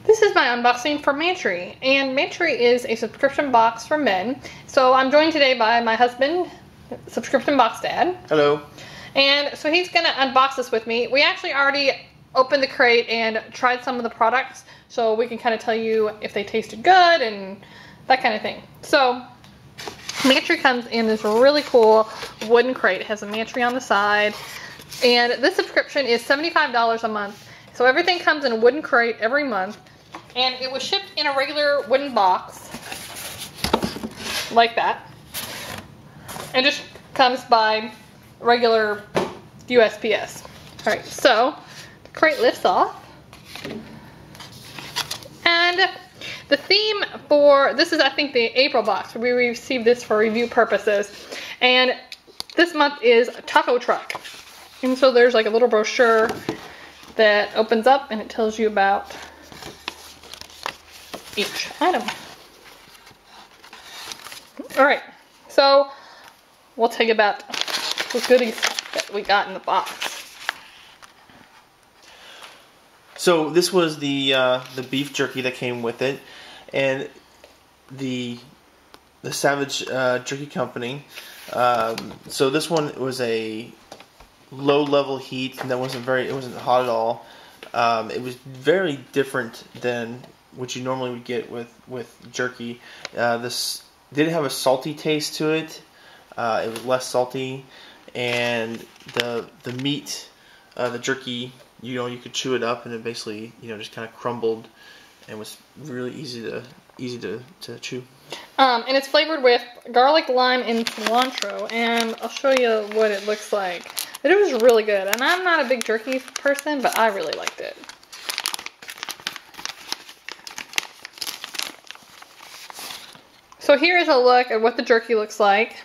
This is my unboxing for Mantry, and Mantry is a subscription box for men. So I'm joined today by my husband, subscription box dad. Hello. And so he's gonna unbox this with me. We actually already opened the crate and tried some of the products, so we can kind of tell you if they tasted good and that kind of thing. So Mantry comes in this really cool wooden crate. It has a Mantry on the side, and this subscription is $75 a month. So everything comes in a wooden crate every month. And it was shipped in a regular wooden box, like that. It just comes by regular USPS. Alright, so the crate lifts off. And the theme for, this is I think the April box. We received this for review purposes. And this month is Taco Truck. And so there's like a little brochure that opens up and it tells you about each item. Alright, so we'll tell you about the goodies that we got in the box. So this was the beef jerky that came with it, and the Savage Jerky Company. So this one was a low level heat, and it wasn't hot at all. It was very different than what you normally would get with jerky. This did have a salty taste to it. It was less salty, and the meat, the jerky, you could chew it up, and it basically just kind of crumbled, and was really easy to chew. And it's flavored with garlic, lime, and cilantro, and I'll show you what it looks like. But it was really good, and I'm not a big jerky person, but I really liked it. So here is a look at what the jerky looks like.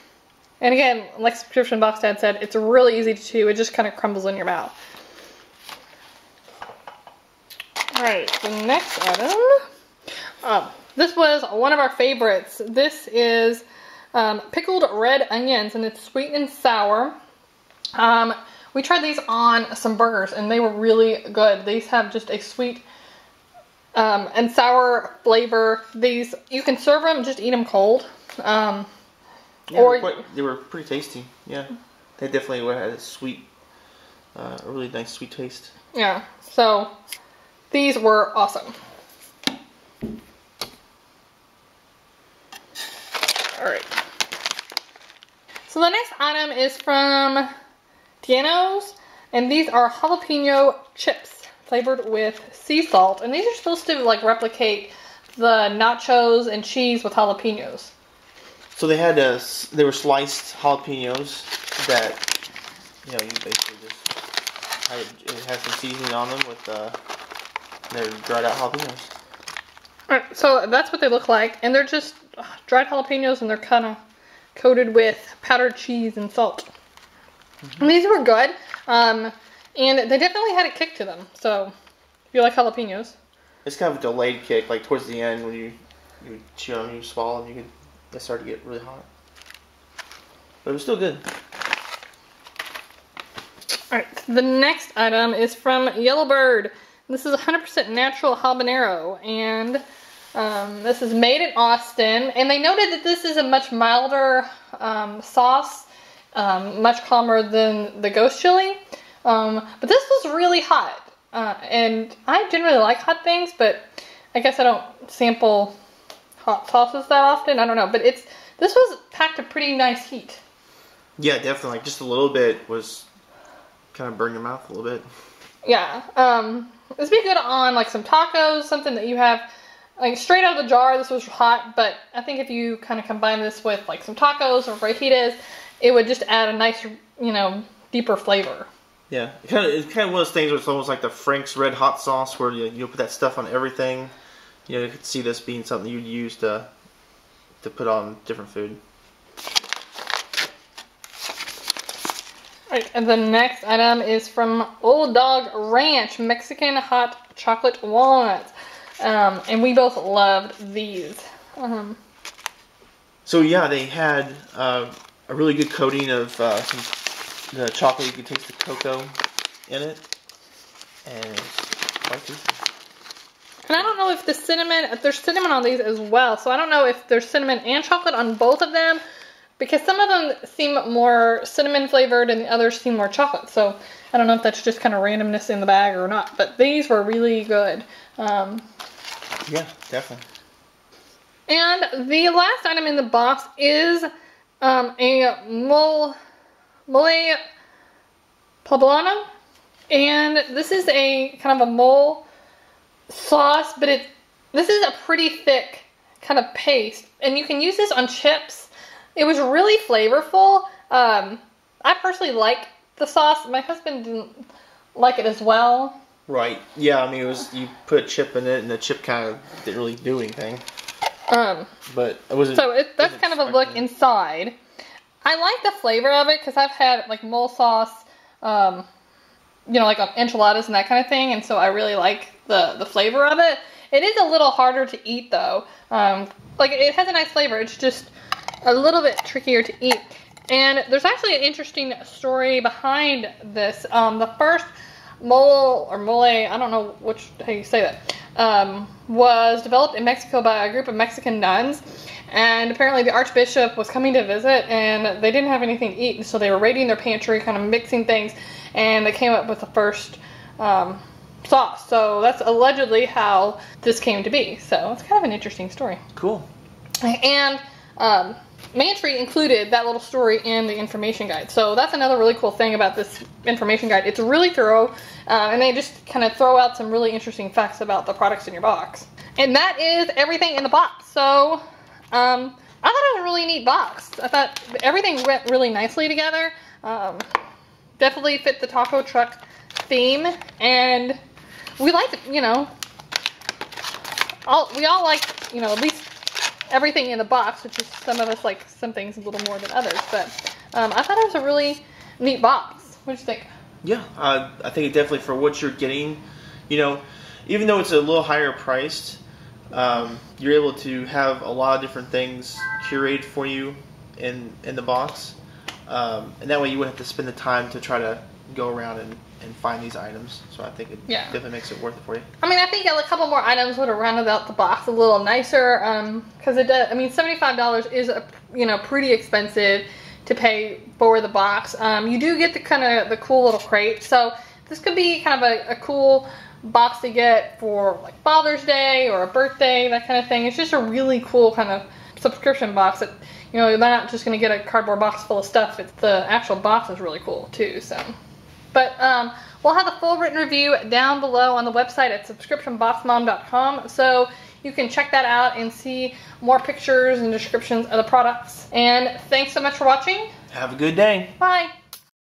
And again, like subscription box dad said, it's really easy to chew. It just kind of crumbles in your mouth. Alright, the next item. This was one of our favorites. This is pickled red onions, and it's sweet and sour. We tried these on some burgers, and they were really good. These have just a sweet and sour flavor. These, you can serve them, just eat them cold. Yeah, they were pretty tasty. Yeah, they definitely had a sweet, a really nice sweet taste. Yeah, so these were awesome. Alright. So the next item is from Tienos, and these are jalapeno chips flavored with sea salt, and these are supposed to like replicate the nachos and cheese with jalapenos. So they had they were sliced jalapenos that you basically just had some seasoning on them with their dried out jalapenos. Alright, so that's what they look like, and they're just dried jalapenos, and they're kind of coated with powdered cheese and salt. Mm-hmm. And these were good, and they definitely had a kick to them. So if you like jalapenos, it's kind of a delayed kick, like towards the end when you chew on, you swallow, and they start to get really hot. But it was still good. Alright, the next item is from Yellowbird. This is 100% natural habanero, and this is made in Austin, and they noted that this is a much milder sauce, much calmer than the ghost chili, but this was really hot, and I generally like hot things, but I guess I don't sample hot sauces that often. I don't know, but this was packed a pretty nice heat. Yeah, definitely. Like just a little bit was kind of burn your mouth a little bit. Yeah. This would be good on like some tacos, something that you have like straight out of the jar. This was hot, but I think if you kind of combine this with like some tacos or fajitas, it would just add a nice, deeper flavor. Yeah, it's kind of one of those things where it's almost like the Frank's Red Hot Sauce, where you put that stuff on everything. You could see this being something you'd use to put on different food. Alright, and the next item is from Old Dog Ranch, Mexican hot chocolate walnuts. And we both loved these. So yeah, they had a really good coating of the chocolate. You could taste the cocoa in it, and it's quite tasty. And I don't know if there's cinnamon on these as well. So I don't know if there's cinnamon and chocolate on both of them, because some of them seem more cinnamon flavored and the others seem more chocolate. So I don't know if that's just kind of randomness in the bag or not, but these were really good. Yeah, definitely. And the last item in the box is a mole poblano, and this is a kind of a mole sauce, but this is a pretty thick kind of paste, and you can use this on chips. It was really flavorful. I personally like the sauce. My husband didn't like it as well. Right. Yeah, I mean, you put a chip in it, and the chip kind of didn't really do anything. But it wasn't. So that's kind of a look inside. I like the flavor of it because I've had like mole sauce, like on enchiladas and that kind of thing, and so I really like the flavor of it. It is a little harder to eat though. Like it has a nice flavor. It's just a little bit trickier to eat. And there's actually an interesting story behind this. The first mole, I don't know how you say that, was developed in Mexico by a group of Mexican nuns. And apparently the archbishop was coming to visit and they didn't have anything to eat. And so they were raiding their pantry, kind of mixing things, and they came up with the first sauce. So that's allegedly how this came to be. So it's kind of an interesting story. Cool. And Mantry included that little story in the information guide. So that's another really cool thing about this information guide. It's really thorough, and they just kind of throw out some really interesting facts about the products in your box. And that is everything in the box. So I thought it was a really neat box. I thought everything went really nicely together. Definitely fit the taco truck theme, and we liked it, we all like, at least everything in the box, which is some of us like some things a little more than others, but I thought it was a really neat box. What do you think? Yeah, I think it definitely, for what you're getting, even though it's a little higher priced, you're able to have a lot of different things curated for you in the box, and that way you wouldn't have to spend the time to try to go around and find these items. So I think it definitely makes it worth it for you. I mean, I think a couple more items would have rounded out the box a little nicer, because it does. I mean, $75 is pretty expensive to pay for the box. You do get the cool little crate, so this could be kind of a cool box to get for like Father's Day or a birthday, that kind of thing. It's just a really cool kind of subscription box that they're not just going to get a cardboard box full of stuff. It's the actual box is really cool too. So. But we'll have the full written review down below on the website at subscriptionboxmom.com, so you can check that out and see more pictures and descriptions of the products. And thanks so much for watching. Have a good day. Bye.